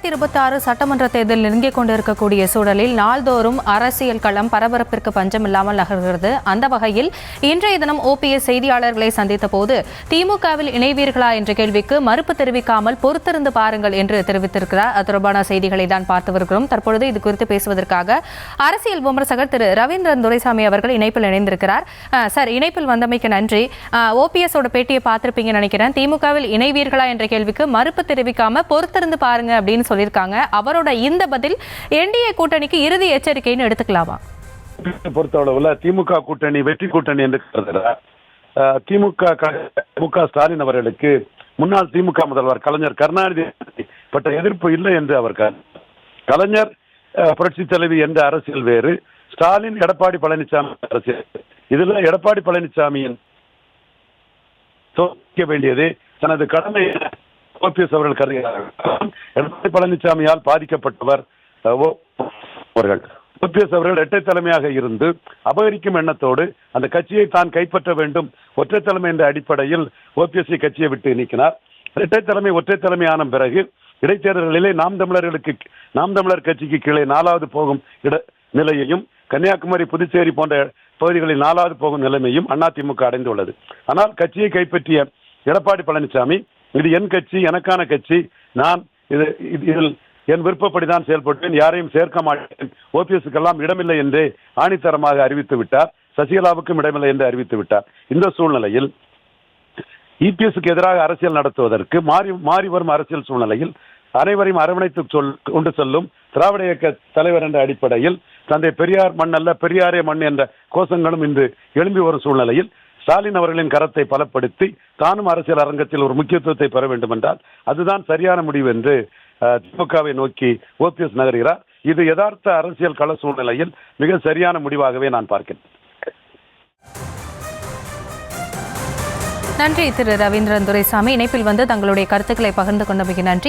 2026 சட்டமன்ற தேர்தல் நெருங்கிக் கொண்டிருக்கக்கூடிய சூழலில் நாள்தோறும் அரசியல் களம் பரபரப்பிற்கு பஞ்சமில்லாமல் நகர்கிறது. அந்த வகையில் இன்றைய தினம் OPS செய்தியாளர்களை சந்தித்த போது திமுகவில் இணைவீர்களா என்ற கேள்விக்கு மறுப்பு தெரிவிக்காமல் பொறுத்திருந்து பாருங்கள் என்று தெரிவித்திருக்கிறார். அது தொடர்பான செய்திகளை தான் பார்த்து வருகிறோம். தற்பொழுது இது குறித்து பேசுவதற்காக அரசியல் விமர்சகர் திரு ரவீந்திரன் துரைசாமி அவர்கள் இணைப்பில் இணைந்திருக்கிறார். சார், இணைப்பில் வந்தமைக்கு நன்றி. OPS ஓட பேட்டியை பார்த்திருப்பீங்கன்னு நினைக்கிறேன். திமுகவில் இணைவீர்களா என்ற கேள்விக்கு மறுப்பு தெரிவிக்காம பொறுத்திருந்து பாருங்க அப்படின்னு சொல்லியிருக்காங்க. அவரோட இந்த பதில் NDA கூட்டணிக்கு இறுதி எச்சரிக்கைன்னு எடுத்துக்கலாமா? பொறுத்தளவுல திமுக கூட்டணி வெற்றி கூட்டணி என்று கருதுகிறார். திமுக ஸ்டாலின் அவர்களுக்கு முன்னாள் திமுக முதல்வர் கலைஞர் கருணாநிதி பட்ட எதிர்ப்பு இல்லை என்று அவர் கலைஞர் புரட்சி தலைவி என்ற அரசியல் வேறு, ஸ்டாலின் எடப்பாடி பழனிசாமி அரசியல். இதுல எடப்பாடி பழனிசாமியின் வேண்டியது தனது கடமை OPS அவர்கள் கருதுகிறார்கள். எடப்பாடி பழனிசாமியால் பாதிக்கப்பட்டவர் அவர்கள். OPS அவர்கள் இரட்டை தலைமையாக இருந்து அபகரிக்கும் எண்ணத்தோடு அந்த கட்சியை தான் கைப்பற்ற வேண்டும், ஒற்றை தலைமை என்ற அடிப்படையில் OPS கட்சியை விட்டு நீக்கினார். இரட்டை தலைமை ஒற்றை தலைமையான பிறகு இடைத்தேர்தல்களிலே நாம் தமிழர் கட்சிக்கு கீழே 4வது போகும் நிலையையும், கன்னியாகுமரி புதுச்சேரி போன்ற பகுதிகளில் 4வது போகும் நிலைமையும் அதிமுக அடைந்துள்ளது. ஆனால் கட்சியை கைப்பற்றிய எடப்பாடி பழனிசாமி, இது என் கட்சி, எனக்கான கட்சி, நான் இதில் என் விருப்பப்படிதான் செயல்பட்டேன், யாரையும் சேர்க்க மாட்டேன், OPSக்கெல்லாம் இடமில்லை என்று ஆணித்தரமாக அறிவித்து விட்டார். சசிகலாவுக்கும் இடமில்லை என்று அறிவித்து விட்டார். இந்த சூழ்நிலையில் EPSக்கு எதிராக அரசியல் நடத்துவதற்கு மாறி வரும் அரசியல் சூழ்நிலையில் அனைவரையும் அரவணைத்து கொண்டு செல்லும் திராவிட இயக்க தலைவர் என்ற அடிப்படையில் தந்தை பெரியார் மண் அல்ல பெரியாரே மண் என்ற கோஷங்களும் இன்று எழும்பி வரும் சூழ்நிலையில் ஸ்டாலின் அவர்களின் கரத்தை பலப்படுத்தி தானும் அரசியல் அரங்கத்தில் ஒரு முக்கியத்துவத்தை பெற வேண்டும் என்றால் அதுதான் சரியான முடிவு என்று திமுகவை நோக்கி OPS நகர்கிறார். இது யதார்த்த அரசியல் கள சூழ்நிலையில் மிக சரியான முடிவாகவே நான் பார்க்கிறேன். நன்றி திரு ரவீந்திரன் துரைசாமி. இணைப்பில் வந்து தங்களுடைய கருத்துக்களை பகிர்ந்து கொண்டமைக்கு நன்றி.